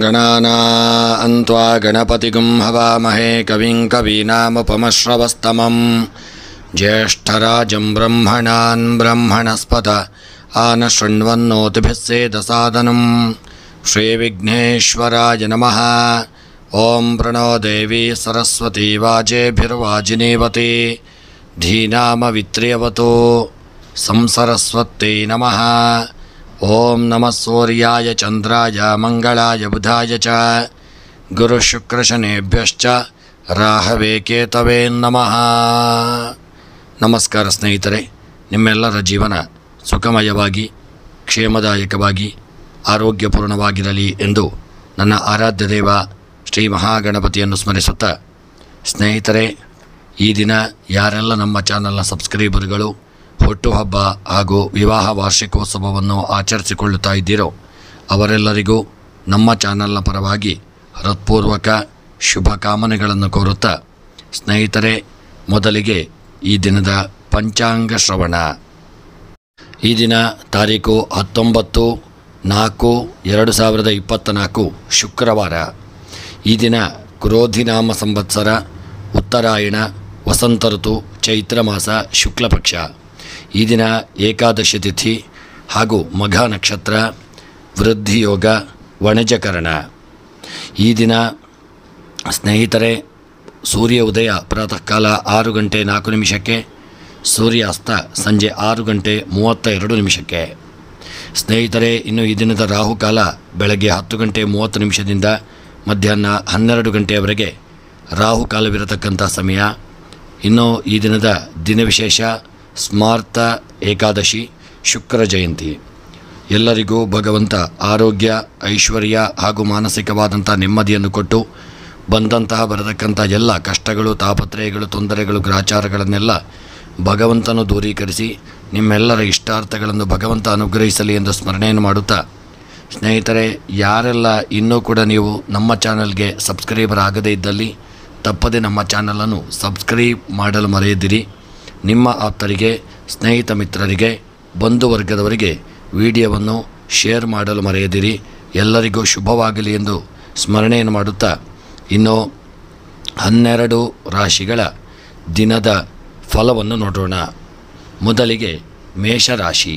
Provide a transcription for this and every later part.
ಗಣಾನಾನ್ತ್ವಾ ಗಣಪತಿಗುಂ ಹವಾಮಹೇ ಕವಿಂ ಕವೀನಾಮುಪಮಶ್ರವಸ್ತಮಂ ಜ್ಯೇಷ್ಠರಾಜಂ ಬ್ರಹ್ಮಣಾನ್ ಬ್ರಹ್ಮಣಸ್ಪತ ಆನಶೃಣ್ವನ್ನೋತಿಭಿः ಸೇದಸಾದನಂ ಶ್ರೀವಿಘ್ನೇಶ್ವರಾಯ ನಮಃ. ಓಂ ಪ್ರಣೋ ದೇವಿ ಸರಸ್ವತಿ ವಾಜೇಭಿರ್ವಾಜಿನೀವತಿ ಧೀನಾಮವಿತ್ರ್ಯವತೋ ಸಂಸರಸ್ವತ್ಯೈ ನಮಃ. ಓಂ ನಮಃ ಸೂರ್ಯಾಯ ಚಂದ್ರಾಯ ಮಂಗಳಾಯ ಬುಧಾಯ ಚ ಗುರುಶುಕ್ರಶನೇಭ್ಯಶ್ಚ ರಾಹವೇ ಕೇತವೇ ನಮಃ. ನಮಸ್ಕಾರ ಸ್ನೇಹಿತರೆ, ನಿಮ್ಮೆಲ್ಲರ ಜೀವನ ಸುಖಮಯವಾಗಿ ಕ್ಷೇಮದಾಯಕವಾಗಿ ಆರೋಗ್ಯಪೂರ್ಣವಾಗಿರಲಿ ಎಂದು ನನ್ನ ಆರಾಧ್ಯ ದೇವ ಶ್ರೀ ಮಹಾಗಣಪತಿಯನ್ನು ಸ್ಮರಿಸುತ್ತಾ, ಸ್ನೇಹಿತರೆ, ಈ ದಿನ ಯಾರೆಲ್ಲ ನಮ್ಮ ಚಾನಲ್ನ ಸಬ್ಸ್ಕ್ರೈಬರ್ಗಳು ಹುಟ್ಟುಹಬ್ಬ ಹಾಗೂ ವಿವಾಹ ವಾರ್ಷಿಕೋತ್ಸವವನ್ನು ಆಚರಿಸಿಕೊಳ್ಳುತ್ತಾ ಇದ್ದೀರೋ ಅವರೆಲ್ಲರಿಗೂ ನಮ್ಮ ಚಾನಲ್ನ ಪರವಾಗಿ ಹೃತ್ಪೂರ್ವಕ ಶುಭ ಕಾಮನೆಗಳನ್ನು ಕೋರುತ್ತಾ, ಸ್ನೇಹಿತರೆ, ಮೊದಲಿಗೆ ಈ ದಿನದ ಪಂಚಾಂಗ ಶ್ರವಣ. ಈ ದಿನ ತಾರೀಕು 19/4/2024 ಶುಕ್ರವಾರ. ಈ ದಿನ ಕ್ರೋಧಿನಾಮ ಸಂವತ್ಸರ, ಉತ್ತರಾಯಣ, ವಸಂತ ಋತು, ಚೈತ್ರ ಮಾಸ, ಶುಕ್ಲಪಕ್ಷ. ಈ ದಿನ ಏಕಾದಶಿ ತಿಥಿ ಹಾಗೂ ಮಘ ನಕ್ಷತ್ರ, ವೃದ್ಧಿಯೋಗ, ವಣಜಕರಣ. ಈ ದಿನ ಸ್ನೇಹಿತರೆ, ಸೂರ್ಯ ಉದಯ ಪ್ರಾತಃ ಕಾಲ 6:04, ಸೂರ್ಯಾಸ್ತ ಸಂಜೆ 6:32. ಸ್ನೇಹಿತರೆ, ಇನ್ನು ಈ ದಿನದ ರಾಹುಕಾಲ ಬೆಳಗ್ಗೆ 10:30 ಮಧ್ಯಾಹ್ನ 12 ಗಂಟೆಯವರೆಗೆ ರಾಹುಕಾಲವಿರತಕ್ಕಂಥ ಸಮಯ. ಇನ್ನು ಈ ದಿನದ ದಿನವಿಶೇಷ ಸ್ಮಾರ್ತ ಏಕಾದಶಿ, ಶುಕ್ರ ಜಯಂತಿ. ಎಲ್ಲರಿಗೂ ಭಗವಂತ ಆರೋಗ್ಯ, ಐಶ್ವರ್ಯ ಹಾಗೂ ಮಾನಸಿಕವಾದಂಥ ನೆಮ್ಮದಿಯನ್ನು ಕೊಟ್ಟು ಬಂದಂತಹ ಬರತಕ್ಕಂಥ ಎಲ್ಲ ಕಷ್ಟಗಳು, ತಾಪತ್ರಯಗಳು, ತೊಂದರೆಗಳು, ಗ್ರಾಚಾರಗಳನ್ನೆಲ್ಲ ಭಗವಂತನು ದೂರೀಕರಿಸಿ ನಿಮ್ಮೆಲ್ಲರ ಇಷ್ಟಾರ್ಥಗಳನ್ನು ಭಗವಂತ ಅನುಗ್ರಹಿಸಲಿ ಎಂದು ಸ್ಮರಣೆಯನ್ನು ಮಾಡುತ್ತಾ, ಸ್ನೇಹಿತರೆ, ಯಾರೆಲ್ಲ ಇನ್ನೂ ಕೂಡ ನೀವು ನಮ್ಮ ಚಾನಲ್ಗೆ ಸಬ್ಸ್ಕ್ರೈಬರ್ ಆಗದೇ ಇದ್ದಲ್ಲಿ ತಪ್ಪದೆ ನಮ್ಮ ಚಾನಲನ್ನು ಸಬ್ಸ್ಕ್ರೈಬ್ ಮಾಡಲು ಮರೆಯದಿರಿ. ನಿಮ್ಮ ಆಪ್ತರಿಗೆ, ಸ್ನೇಹಿತ ಮಿತ್ರರಿಗೆ, ಬಂಧುವರ್ಗದವರಿಗೆ ವಿಡಿಯೋವನ್ನು ಶೇರ್ ಮಾಡಲು ಮರೆಯದಿರಿ. ಎಲ್ಲರಿಗೂ ಶುಭವಾಗಲಿ ಎಂದು ಸ್ಮರಣೆಯನ್ನು ಮಾಡುತ್ತಾ, ಇನ್ನು 12 ರಾಶಿಗಳ ದಿನದ ಫಲವನ್ನು ನೋಡೋಣ. ಮೊದಲಿಗೆ ಮೇಷರಾಶಿ.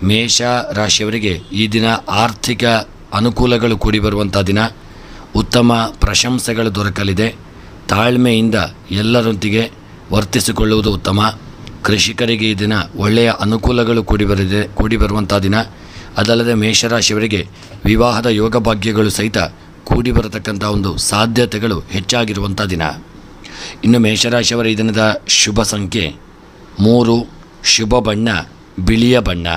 ಮೇಷ ರಾಶಿಯವರಿಗೆ ಈ ದಿನ ಆರ್ಥಿಕ ಅನುಕೂಲಗಳು ಕೂಡಿ ಬರುವಂಥ ದಿನ. ಉತ್ತಮ ಪ್ರಶಂಸೆಗಳು ದೊರಕಲಿದೆ. ತಾಳ್ಮೆಯಿಂದ ಎಲ್ಲರೊಂದಿಗೆ ವರ್ತಿಸಿಕೊಳ್ಳುವುದು ಉತ್ತಮ. ಕೃಷಿಕರಿಗೆ ಈ ದಿನ ಒಳ್ಳೆಯ ಅನುಕೂಲಗಳು ಕೂಡಿ ಬರುವಂಥ ದಿನ. ಅದಲ್ಲದೆ ಮೇಷರಾಶಿಯವರಿಗೆ ವಿವಾಹದ ಯೋಗ ಭಾಗ್ಯಗಳು ಸಹಿತ ಕೂಡಿ ಬರತಕ್ಕಂಥ ಒಂದು ಸಾಧ್ಯತೆಗಳು ಹೆಚ್ಚಾಗಿರುವಂಥ ದಿನ. ಇನ್ನು ಮೇಷರಾಶಿಯವರ ಈ ದಿನದ ಶುಭ ಸಂಖ್ಯೆ 3, ಶುಭ ಬಣ್ಣ ಬಿಳಿಯ ಬಣ್ಣ.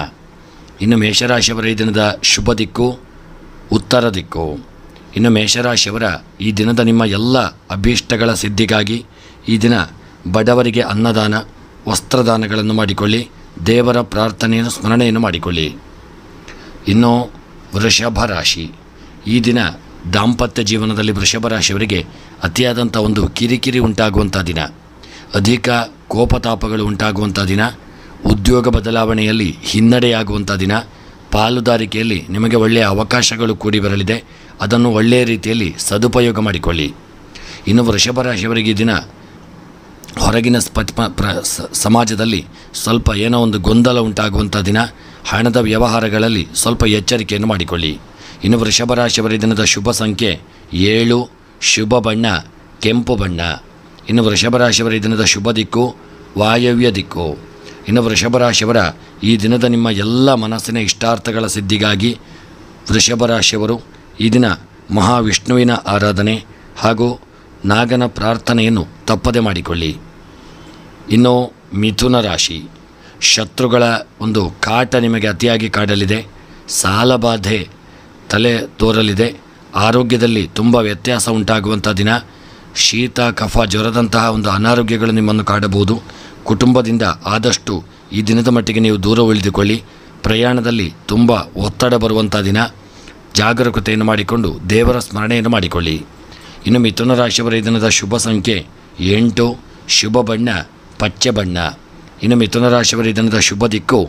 ಇನ್ನು ಮೇಷರಾಶಿಯವರ ಈ ದಿನದ ಶುಭ ದಿಕ್ಕು ಉತ್ತರ ದಿಕ್ಕು. ಇನ್ನು ಮೇಷರಾಶಿಯವರ ಈ ದಿನದ ನಿಮ್ಮ ಎಲ್ಲ ಅಭೀಷ್ಟಗಳ ಸಿದ್ಧಿಗಾಗಿ ಈ ದಿನ ಬಡವರಿಗೆ ಅನ್ನದಾನ, ವಸ್ತ್ರದಾನಗಳನ್ನು ಮಾಡಿಕೊಳ್ಳಿ. ದೇವರ ಪ್ರಾರ್ಥನೆಯನ್ನು ಸ್ಮರಣೆಯನ್ನು ಮಾಡಿಕೊಳ್ಳಿ. ಇನ್ನು ವೃಷಭ ರಾಶಿ. ಈ ದಿನ ದಾಂಪತ್ಯ ಜೀವನದಲ್ಲಿ ವೃಷಭ ರಾಶಿಯವರಿಗೆ ಅತಿಯಾದಂಥ ಒಂದು ಕಿರಿಕಿರಿ ಉಂಟಾಗುವಂಥ ದಿನ. ಅಧಿಕ ಕೋಪತಾಪಗಳು ಉಂಟಾಗುವಂಥ ದಿನ. ಉದ್ಯೋಗ ಬದಲಾವಣೆಯಲ್ಲಿ ಹಿನ್ನಡೆಯಾಗುವಂಥ ದಿನ. ಪಾಲುದಾರಿಕೆಯಲ್ಲಿ ನಿಮಗೆ ಒಳ್ಳೆಯ ಅವಕಾಶಗಳು ಕೂಡಿ ಬರಲಿದೆ. ಅದನ್ನು ಒಳ್ಳೆಯ ರೀತಿಯಲ್ಲಿ ಸದುಪಯೋಗ ಮಾಡಿಕೊಳ್ಳಿ. ಇನ್ನು ವೃಷಭ ರಾಶಿಯವರಿಗೆ ಈ ದಿನ ಹೊರಗಿನ ಸಮಾಜದಲ್ಲಿ ಸ್ವಲ್ಪ ಏನೋ ಒಂದು ಗೊಂದಲ ಉಂಟಾಗುವಂಥ ದಿನ. ಹಣದ ವ್ಯವಹಾರಗಳಲ್ಲಿ ಸ್ವಲ್ಪ ಎಚ್ಚರಿಕೆಯನ್ನು ಮಾಡಿಕೊಳ್ಳಿ. ಇನ್ನು ವೃಷಭ ರಾಶಿಯವರ ದಿನದ ಶುಭ ಸಂಖ್ಯೆ 7, ಶುಭ ಬಣ್ಣ ಕೆಂಪು ಬಣ್ಣ. ಇನ್ನು ವೃಷಭ ರಾಶಿಯವರ ದಿನದ ಶುಭ ದಿಕ್ಕು ವಾಯವ್ಯ ದಿಕ್ಕು. ಇನ್ನು ವೃಷಭ ರಾಶಿಯವರ ಈ ದಿನದ ನಿಮ್ಮ ಎಲ್ಲ ಮನಸ್ಸಿನ ಇಷ್ಟಾರ್ಥಗಳ ಸಿದ್ಧಿಗಾಗಿ ವೃಷಭ ರಾಶಿಯವರು ಈ ದಿನ ಮಹಾವಿಷ್ಣುವಿನ ಆರಾಧನೆ ಹಾಗೂ ನಾಗನ ಪ್ರಾರ್ಥನೆಯನ್ನು ತಪ್ಪದೆ ಮಾಡಿಕೊಳ್ಳಿ. ಇನ್ನು ಮಿಥುನ ರಾಶಿ. ಶತ್ರುಗಳ ಒಂದು ಕಾಟ ನಿಮಗೆ ಅತಿಯಾಗಿ ಕಾಡಲಿದೆ. ಸಾಲಬಾಧೆ ತಲೆ ತೋರಲಿದೆ. ಆರೋಗ್ಯದಲ್ಲಿ ತುಂಬ ವ್ಯತ್ಯಾಸ ಉಂಟಾಗುವಂಥ ದಿನ. ಶೀತ, ಕಫ, ಜ್ವರದಂತಹ ಒಂದು ಅನಾರೋಗ್ಯಗಳು ನಿಮ್ಮನ್ನು ಕಾಡಬಹುದು. ಕುಟುಂಬದಿಂದ ಆದಷ್ಟು ಈ ದಿನದ ಮಟ್ಟಿಗೆ ನೀವು ದೂರ ಉಳಿದುಕೊಳ್ಳಿ. ಪ್ರಯಾಣದಲ್ಲಿ ತುಂಬ ಒತ್ತಡ ಬರುವಂಥ ದಿನ. ಜಾಗರೂಕತೆಯನ್ನು ಮಾಡಿಕೊಂಡು ದೇವರ ಸ್ಮರಣೆಯನ್ನು ಮಾಡಿಕೊಳ್ಳಿ. ಇನ್ನು ಮಿಥುನ ರಾಶಿಯವರ ಈ ದಿನದ ಶುಭ ಸಂಖ್ಯೆ 8, ಶುಭ ಬಣ್ಣ ಪಚ್ಚೆ ಬಣ್ಣ. ಇನ್ನು ಮಿಥುನ ರಾಶಿಯವರ ಈ ದಿನದ ಶುಭ ದಿಕ್ಕು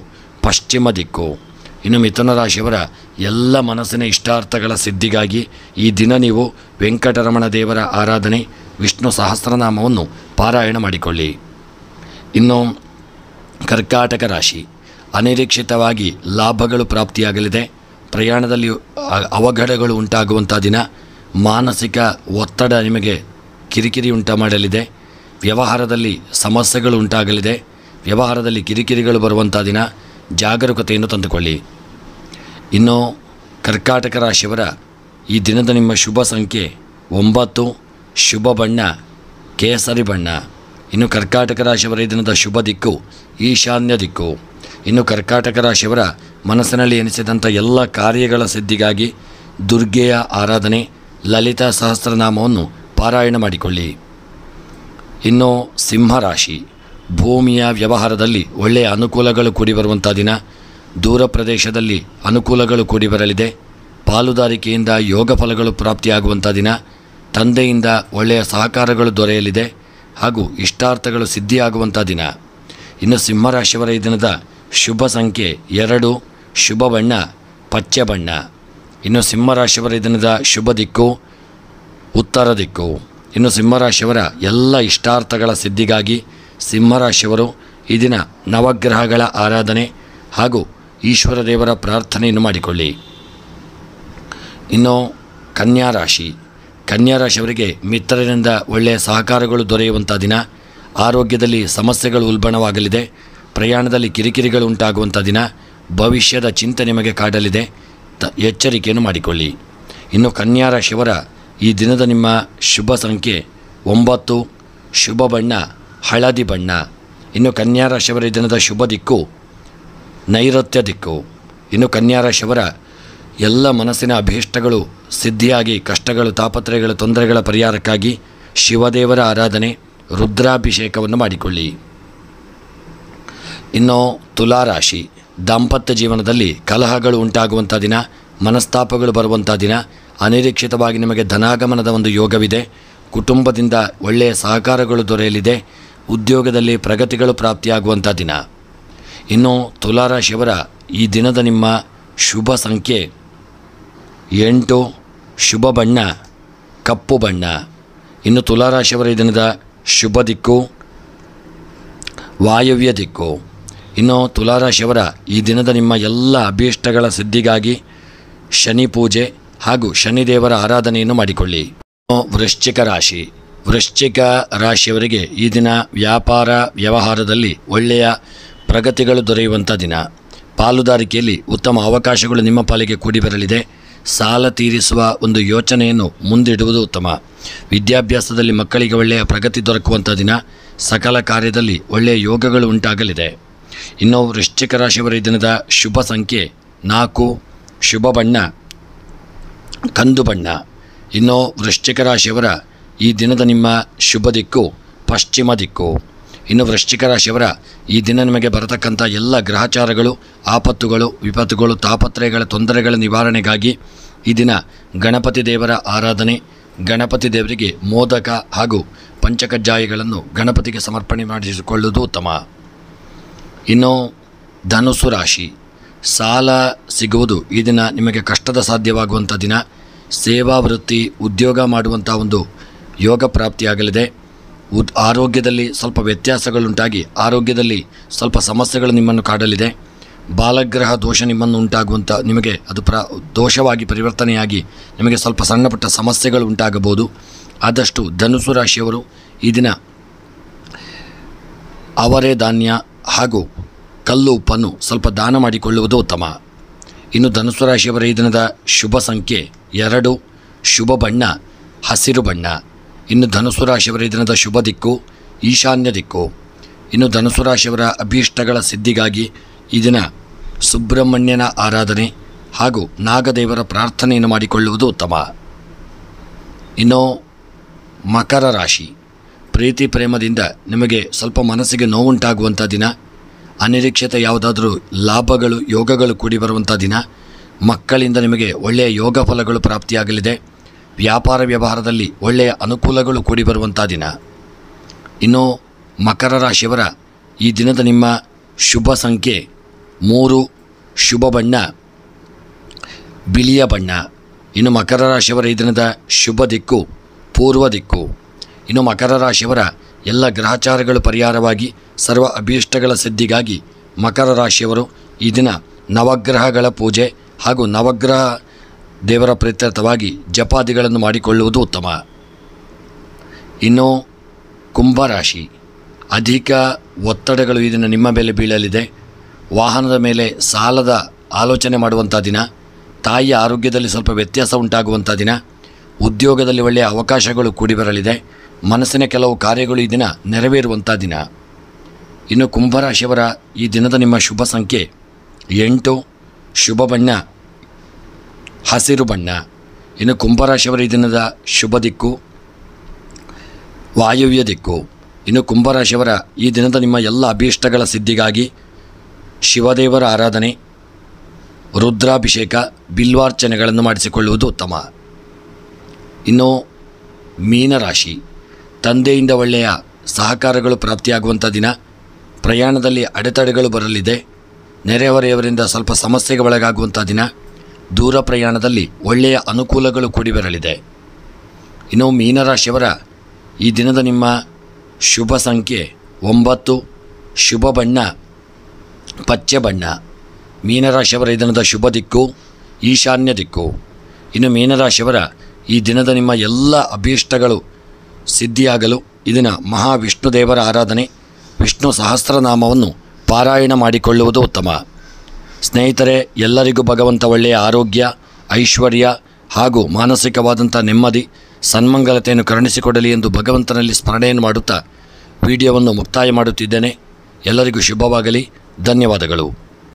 ಪಶ್ಚಿಮ ದಿಕ್ಕು. ಇನ್ನು ಮಿಥುನ ರಾಶಿಯವರ ಎಲ್ಲ ಮನಸ್ಸಿನ ಇಷ್ಟಾರ್ಥಗಳ ಸಿದ್ಧಿಗಾಗಿ ಈ ದಿನ ನೀವು ವೆಂಕಟರಮಣ ದೇವರ ಆರಾಧನೆ, ವಿಷ್ಣು ಸಹಸ್ರನಾಮವನ್ನು ಪಾರಾಯಣ ಮಾಡಿಕೊಳ್ಳಿ. ಇನ್ನು ಕರ್ಕಾಟಕ ರಾಶಿ, ಅನಿರೀಕ್ಷಿತವಾಗಿ ಲಾಭಗಳು ಪ್ರಾಪ್ತಿಯಾಗಲಿದೆ. ಪ್ರಯಾಣದಲ್ಲಿ ಅವಘಡಗಳು ಉಂಟಾಗುವಂಥ ದಿನ. ಮಾನಸಿಕ ಒತ್ತಡ ನಿಮಗೆ ಕಿರಿಕಿರಿ ಉಂಟು ಮಾಡಲಿದೆ. ವ್ಯವಹಾರದಲ್ಲಿ ಸಮಸ್ಯೆಗಳು ಉಂಟಾಗಲಿದೆ. ವ್ಯವಹಾರದಲ್ಲಿ ಕಿರಿಕಿರಿಗಳು ಬರುವಂಥ ದಿನ. ಜಾಗರೂಕತೆಯನ್ನು ತಂದುಕೊಳ್ಳಿ. ಇನ್ನು ಕರ್ಕಾಟಕ ರಾಶಿಯವರ ಈ ದಿನದ ನಿಮ್ಮ ಶುಭ ಸಂಖ್ಯೆ 9, ಶುಭ ಬಣ್ಣ ಕೇಸರಿ ಬಣ್ಣ. ಇನ್ನು ಕರ್ಕಾಟಕ ರಾಶಿಯವರ ಈ ದಿನದ ಶುಭ ದಿಕ್ಕು ಈಶಾನ್ಯ ದಿಕ್ಕು. ಇನ್ನು ಕರ್ಕಾಟಕ ರಾಶಿಯವರ ಮನಸ್ಸಿನಲ್ಲಿ ಎನಿಸಿದಂಥ ಎಲ್ಲ ಕಾರ್ಯಗಳ ಸಿದ್ಧಿಗಾಗಿ ದುರ್ಗೆಯ ಆರಾಧನೆ, ಲಲಿತಾ ಸಹಸ್ರನಾಮವನ್ನು ಪಾರಾಯಣ ಮಾಡಿಕೊಳ್ಳಿ. ಇನ್ನು ಸಿಂಹರಾಶಿ, ಭೂಮಿಯ ವ್ಯವಹಾರದಲ್ಲಿ ಒಳ್ಳೆಯ ಅನುಕೂಲಗಳು ಕೂಡಿ ಬರುವಂಥ ದಿನ. ದೂರ ಪ್ರದೇಶದಲ್ಲಿ ಅನುಕೂಲಗಳು ಕೂಡಿ ಬರಲಿದೆ. ಪಾಲುದಾರಿಕೆಯಿಂದ ಯೋಗ ಫಲಗಳು ಪ್ರಾಪ್ತಿಯಾಗುವಂಥ ದಿನ. ತಂದೆಯಿಂದ ಒಳ್ಳೆಯ ಸಹಕಾರಗಳು ದೊರೆಯಲಿದೆ ಹಾಗೂ ಇಷ್ಟಾರ್ಥಗಳು ಸಿದ್ಧಿಯಾಗುವಂಥ ದಿನ. ಇನ್ನು ಸಿಂಹರಾಶಿಯವರ ಈ ದಿನದ ಶುಭ ಸಂಖ್ಯೆ 2, ಶುಭ ಬಣ್ಣ ಪಚ್ಚೆ ಬಣ್ಣ. ಇನ್ನು ಸಿಂಹರಾಶಿಯವರ ಈ ದಿನದ ಶುಭ ದಿಕ್ಕು ಉತ್ತರ ದಿಕ್ಕು. ಇನ್ನು ಸಿಂಹರಾಶಿಯವರ ಎಲ್ಲ ಇಷ್ಟಾರ್ಥಗಳ ಸಿದ್ಧಿಗಾಗಿ ಸಿಂಹರಾಶಿಯವರು ಈ ದಿನ ನವಗ್ರಹಗಳ ಆರಾಧನೆ ಹಾಗೂ ಈಶ್ವರ ದೇವರ ಪ್ರಾರ್ಥನೆಯನ್ನು ಮಾಡಿಕೊಳ್ಳಿ. ಇನ್ನು ಕನ್ಯಾ ರಾಶಿ, ಕನ್ಯಾ ರಾಶಿಯವರಿಗೆ ಮಿತ್ರರಿಂದ ಒಳ್ಳೆಯ ಸಹಕಾರಗಳು ದೊರೆಯುವಂಥ ದಿನ. ಆರೋಗ್ಯದಲ್ಲಿ ಸಮಸ್ಯೆಗಳು ಉಲ್ಬಣವಾಗಲಿದೆ. ಪ್ರಯಾಣದಲ್ಲಿ ಕಿರಿಕಿರಿಗಳು ಉಂಟಾಗುವಂಥ ದಿನ. ಭವಿಷ್ಯದ ಚಿಂತೆ ನಿಮಗೆ ಕಾಡಲಿದೆ. ಎಚ್ಚರಿಕೆಯನ್ನು ಮಾಡಿಕೊಳ್ಳಿ. ಇನ್ನು ಕನ್ಯಾ ರಾಶಿಯವರ ಈ ದಿನದ ನಿಮ್ಮ ಶುಭ ಸಂಖ್ಯೆ 9, ಶುಭ ಬಣ್ಣ ಹಳದಿ ಬಣ್ಣ. ಇನ್ನು ಕನ್ಯಾ ರಾಶಿಯವರ ಈ ದಿನದ ಶುಭ ದಿಕ್ಕು ನೈಋತ್ಯ ದಿಕ್ಕು. ಇನ್ನು ಕನ್ಯಾ ರಾಶಿಯವರ ಎಲ್ಲ ಮನಸ್ಸಿನ ಅಭೀಷ್ಟಗಳು ಸಿದ್ಧಿಯಾಗಿ ಕಷ್ಟಗಳು, ತಾಪತ್ರಯಗಳು, ತೊಂದರೆಗಳ ಪರಿಹಾರಕ್ಕಾಗಿ ಶಿವದೇವರ ಆರಾಧನೆ, ರುದ್ರಾಭಿಷೇಕವನ್ನು ಮಾಡಿಕೊಳ್ಳಿ. ಇನ್ನು ತುಲಾರಾಶಿ, ದಾಂಪತ್ಯ ಜೀವನದಲ್ಲಿ ಕಲಹಗಳು ಉಂಟಾಗುವಂಥ ದಿನ. ಮನಸ್ತಾಪಗಳು ಬರುವಂಥ ದಿನ. ಅನಿರೀಕ್ಷಿತವಾಗಿ ನಿಮಗೆ ಧನಾಗಮನದ ಒಂದು ಯೋಗವಿದೆ. ಕುಟುಂಬದಿಂದ ಒಳ್ಳೆಯ ಸಹಕಾರಗಳು ದೊರೆಯಲಿದೆ. ಉದ್ಯೋಗದಲ್ಲಿ ಪ್ರಗತಿಗಳು ಪ್ರಾಪ್ತಿಯಾಗುವಂಥ ದಿನ. ಇನ್ನು ತುಲಾರಾಶಿಯವರ ಈ ದಿನದ ನಿಮ್ಮ ಶುಭ ಸಂಖ್ಯೆ 8, ಶುಭ ಬಣ್ಣ ಕಪ್ಪು ಬಣ್ಣ. ಇನ್ನು ತುಲಾರಾಶಿಯವರ ಈ ದಿನದ ಶುಭ ದಿಕ್ಕು ವಾಯವ್ಯ ದಿಕ್ಕು. ಇನ್ನು ತುಲಾರಾಶಿಯವರ ಈ ದಿನದ ನಿಮ್ಮ ಎಲ್ಲ ಅಭೀಷ್ಟಗಳ ಸಿದ್ಧಿಗಾಗಿ ಶನಿ ಪೂಜೆ ಹಾಗೂ ಶನಿದೇವರ ಆರಾಧನೆಯನ್ನು ಮಾಡಿಕೊಳ್ಳಿ. ವೃಶ್ಚಿಕ ರಾಶಿ, ವೃಶ್ಚಿಕ ರಾಶಿಯವರಿಗೆ ಈ ದಿನ ವ್ಯಾಪಾರ ವ್ಯವಹಾರದಲ್ಲಿ ಒಳ್ಳೆಯ ಪ್ರಗತಿಗಳು ದೊರೆಯುವಂಥ ದಿನ. ಪಾಲುದಾರಿಕೆಯಲ್ಲಿ ಉತ್ತಮ ಅವಕಾಶಗಳು ನಿಮ್ಮ ಪಾಲಿಗೆ ಕೂಡಿ ಬರಲಿದೆ. ಸಾಲ ತೀರಿಸುವ ಒಂದು ಯೋಚನೆಯನ್ನು ಮುಂದಿಡುವುದು ಉತ್ತಮ. ವಿದ್ಯಾಭ್ಯಾಸದಲ್ಲಿ ಮಕ್ಕಳಿಗೆ ಒಳ್ಳೆಯ ಪ್ರಗತಿ ದೊರಕುವಂಥ ದಿನ. ಸಕಲ ಕಾರ್ಯದಲ್ಲಿ ಒಳ್ಳೆಯ ಯೋಗಗಳು ಉಂಟಾಗಲಿದೆ. ಇನ್ನು ವೃಶ್ಚಿಕ ರಾಶಿಯವರ ಈ ದಿನದ ಶುಭ ಸಂಖ್ಯೆ 4, ಶುಭ ಬಣ್ಣ ಕಂದು ಬಣ್ಣ. ಇನ್ನು ವೃಶ್ಚಿಕ ರಾಶಿಯವರ ಈ ದಿನದ ನಿಮ್ಮ ಶುಭ ದಿಕ್ಕು ಪಶ್ಚಿಮ ದಿಕ್ಕು. ಇನ್ನು ವೃಶ್ಚಿಕ ರಾಶಿಯವರ ಈ ದಿನ ನಿಮಗೆ ಬರತಕ್ಕಂಥ ಎಲ್ಲ ಗ್ರಹಚಾರಗಳು, ಆಪತ್ತುಗಳು, ವಿಪತ್ತುಗಳು, ತಾಪತ್ರಯಗಳ ತೊಂದರೆಗಳ ನಿವಾರಣೆಗಾಗಿ ಈ ದಿನ ಗಣಪತಿ ದೇವರ ಆರಾಧನೆ, ಗಣಪತಿ ದೇವರಿಗೆ ಮೋದಕ ಹಾಗೂ ಪಂಚಕಜ್ಜಾಯಗಳನ್ನು ಗಣಪತಿಗೆ ಸಮರ್ಪಣೆ ಮಾಡಿಸಿಕೊಳ್ಳುವುದು ಉತ್ತಮ. ಇನ್ನು ಧನುಸ್ಸು ರಾಶಿ, ಸಾಲ ಸಿಗುವುದು ಈ ದಿನ ನಿಮಗೆ ಕಷ್ಟದ ಸಾಧ್ಯವಾಗುವಂಥ ದಿನ. ಸೇವಾ ವೃತ್ತಿ, ಉದ್ಯೋಗ ಮಾಡುವಂಥ ಒಂದು ಯೋಗ ಪ್ರಾಪ್ತಿಯಾಗಲಿದೆ. ಆರೋಗ್ಯದಲ್ಲಿ ಸ್ವಲ್ಪ ವ್ಯತ್ಯಾಸಗಳುಂಟಾಗಿ ಆರೋಗ್ಯದಲ್ಲಿ ಸ್ವಲ್ಪ ಸಮಸ್ಯೆಗಳು ನಿಮ್ಮನ್ನು ಕಾಡಲಿದೆ. ಬಾಲಗ್ರಹ ದೋಷ ನಿಮ್ಮನ್ನು ಉಂಟಾಗುವಂಥ ನಿಮಗೆ ಅದು ದೋಷವಾಗಿ ಪರಿವರ್ತನೆಯಾಗಿ ನಿಮಗೆ ಸ್ವಲ್ಪ ಸಣ್ಣ ಪುಟ್ಟ ಸಮಸ್ಯೆಗಳು ಉಂಟಾಗಬಹುದು. ಆದಷ್ಟು ಧನುಸು ರಾಶಿಯವರು ಈ ದಿನ ಅವರೇ ಧಾನ್ಯ ಹಾಗೂ ಕಲ್ಲು ಉಪ್ಪನ್ನು ಸ್ವಲ್ಪ ದಾನ ಮಾಡಿಕೊಳ್ಳುವುದು ಉತ್ತಮ. ಇನ್ನು ಧನುಸು ರಾಶಿಯವರ ಈ ದಿನದ ಶುಭ ಸಂಖ್ಯೆ 2, ಶುಭ ಬಣ್ಣ ಹಸಿರು ಬಣ್ಣ. ಇನ್ನು ಧನುಸು ರಾಶಿಯವರ ಈ ದಿನದ ಶುಭ ದಿಕ್ಕು ಈಶಾನ್ಯ ದಿಕ್ಕು. ಇನ್ನು ಧನುಸು ರಾಶಿಯವರ ಅಭೀಷ್ಟಗಳ ಸಿದ್ಧಿಗಾಗಿ ಈ ದಿನ ಸುಬ್ರಹ್ಮಣ್ಯನ ಆರಾಧನೆ ಹಾಗೂ ನಾಗದೇವರ ಪ್ರಾರ್ಥನೆಯನ್ನು ಮಾಡಿಕೊಳ್ಳುವುದು ಉತ್ತಮ. ಇನ್ನು ಮಕರ ರಾಶಿ, ಪ್ರೀತಿ ಪ್ರೇಮದಿಂದ ನಿಮಗೆ ಸ್ವಲ್ಪ ಮನಸ್ಸಿಗೆ ನೋವುಂಟಾಗುವಂಥ ದಿನ. ಅನಿರೀಕ್ಷಿತ ಯಾವುದಾದ್ರೂ ಲಾಭಗಳು, ಯೋಗಗಳು ಕೂಡಿ ಬರುವಂಥ ದಿನ. ಮಕ್ಕಳಿಂದ ನಿಮಗೆ ಒಳ್ಳೆಯ ಯೋಗ ಫಲಗಳು ಪ್ರಾಪ್ತಿಯಾಗಲಿದೆ. ವ್ಯಾಪಾರ ವ್ಯವಹಾರದಲ್ಲಿ ಒಳ್ಳೆಯ ಅನುಕೂಲಗಳು ಕೂಡಿ ಬರುವಂಥ ದಿನ. ಇನ್ನು ಮಕರ ರಾಶಿಯವರ ಈ ದಿನದ ನಿಮ್ಮ ಶುಭ ಸಂಖ್ಯೆ 3, ಶುಭ ಬಣ್ಣ ಬಿಳಿಯ ಬಣ್ಣ. ಇನ್ನು ಮಕರ ರಾಶಿಯವರ ಈ ದಿನದ ಶುಭ ದಿಕ್ಕು ಪೂರ್ವ ದಿಕ್ಕು. ಇನ್ನು ಮಕರ ರಾಶಿಯವರ ಎಲ್ಲ ಗ್ರಹಚಾರಗಳು ಪರಿಹಾರವಾಗಿ ಸರ್ವ ಅಭೀಷ್ಟಗಳ ಸಿದ್ಧಿಗಾಗಿ ಮಕರ ರಾಶಿಯವರು ಈ ದಿನ ನವಗ್ರಹಗಳ ಪೂಜೆ ಹಾಗೂ ನವಗ್ರಹ ದೇವರ ಪ್ರೀತ್ಯರ್ಥವಾಗಿ ಜಪಾದಿಗಳನ್ನು ಮಾಡಿಕೊಳ್ಳುವುದು ಉತ್ತಮ. ಇನ್ನು ಕುಂಭರಾಶಿ, ಅಧಿಕ ಒತ್ತಡಗಳು ಈ ದಿನ ನಿಮ್ಮ ಮೇಲೆ ಬೀಳಲಿದೆ. ವಾಹನದ ಮೇಲೆ ಸಾಲದ ಆಲೋಚನೆ ಮಾಡುವಂಥ ದಿನ. ತಾಯಿಯ ಆರೋಗ್ಯದಲ್ಲಿ ಸ್ವಲ್ಪ ವ್ಯತ್ಯಾಸ ಉಂಟಾಗುವಂಥ ದಿನ. ಉದ್ಯೋಗದಲ್ಲಿ ಒಳ್ಳೆಯ ಅವಕಾಶಗಳು ಕೂಡಿ ಬರಲಿದೆ. ಮನಸ್ಸಿನ ಕೆಲವು ಕಾರ್ಯಗಳು ಈ ದಿನ ನೆರವೇರುವಂಥ ದಿನ. ಇನ್ನು ಕುಂಭರಾಶಿಯವರ ಈ ದಿನದ ನಿಮ್ಮ ಶುಭ ಸಂಖ್ಯೆ 8. ಶುಭ ಬಣ್ಣ ಹಸಿರು ಬಣ್ಣ. ಇನ್ನು ಕುಂಭರಾಶಿಯವರ ಈ ದಿನದ ಶುಭ ದಿಕ್ಕು ವಾಯುವ್ಯ ದಿಕ್ಕು. ಇನ್ನು ಕುಂಭರಾಶಿಯವರ ಈ ದಿನದ ನಿಮ್ಮ ಎಲ್ಲ ಅಭೀಷ್ಟಗಳ ಸಿದ್ಧಿಗಾಗಿ ಶಿವದೇವರ ಆರಾಧನೆ, ರುದ್ರಾಭಿಷೇಕ, ಬಿಲ್ವಾರ್ಚನೆಗಳನ್ನು ಮಾಡಿಸಿಕೊಳ್ಳುವುದು ಉತ್ತಮ. ಇನ್ನು ಮೀನರಾಶಿ, ತಂದೆಯಿಂದ ಒಳ್ಳೆಯ ಸಹಕಾರಗಳು ಪ್ರಾಪ್ತಿಯಾಗುವಂಥ ದಿನ. ಪ್ರಯಾಣದಲ್ಲಿ ಅಡೆತಡೆಗಳು ಬರಲಿದೆ. ನೆರೆಹೊರೆಯವರಿಂದ ಸ್ವಲ್ಪ ಸಮಸ್ಯೆಗೆ ಒಳಗಾಗುವಂಥ ದಿನ. ದೂರ ಪ್ರಯಾಣದಲ್ಲಿ ಒಳ್ಳೆಯ ಅನುಕೂಲಗಳು ಕೂಡಿ ಬರಲಿದೆ. ಇನ್ನು ಮೀನರಾಶಿಯವರ ಈ ದಿನದ ನಿಮ್ಮ ಶುಭ ಸಂಖ್ಯೆ 9. ಶುಭ ಬಣ್ಣ ಪಚ್ಚೆ ಬಣ್ಣ. ಮೀನರಾಶಿಯವರ ಈ ದಿನದ ಶುಭ ದಿಕ್ಕು ಈಶಾನ್ಯ ದಿಕ್ಕು. ಇನ್ನು ಮೀನರಾಶಿಯವರ ಈ ದಿನದ ನಿಮ್ಮ ಎಲ್ಲ ಅಭೀಷ್ಟಗಳು ಸಿದ್ಧಿಯಾಗಲು ಇದನ್ನು ಮಹಾವಿಷ್ಣು ದೇವರ ಆರಾಧನೆ, ವಿಷ್ಣು ಸಹಸ್ರನಾಮವನ್ನು ಪಾರಾಯಣ ಮಾಡಿಕೊಳ್ಳುವುದು ಉತ್ತಮ. ಸ್ನೇಹಿತರೆ, ಎಲ್ಲರಿಗೂ ಭಗವಂತ ಒಳ್ಳೆಯ ಆರೋಗ್ಯ, ಐಶ್ವರ್ಯ ಹಾಗೂ ಮಾನಸಿಕವಾದಂಥ ನೆಮ್ಮದಿ, ಸನ್ಮಂಗಲತೆಯನ್ನು ಕರುಣಿಸಿಕೊಡಲಿ ಎಂದು ಭಗವಂತನಲ್ಲಿ ಸ್ಮರಣೆಯನ್ನು ಮಾಡುತ್ತಾ ವಿಡಿಯೋವನ್ನು ಮುಕ್ತಾಯ ಮಾಡುತ್ತಿದ್ದೇನೆ. ಎಲ್ಲರಿಗೂ ಶುಭವಾಗಲಿ. ಧನ್ಯವಾದಗಳು.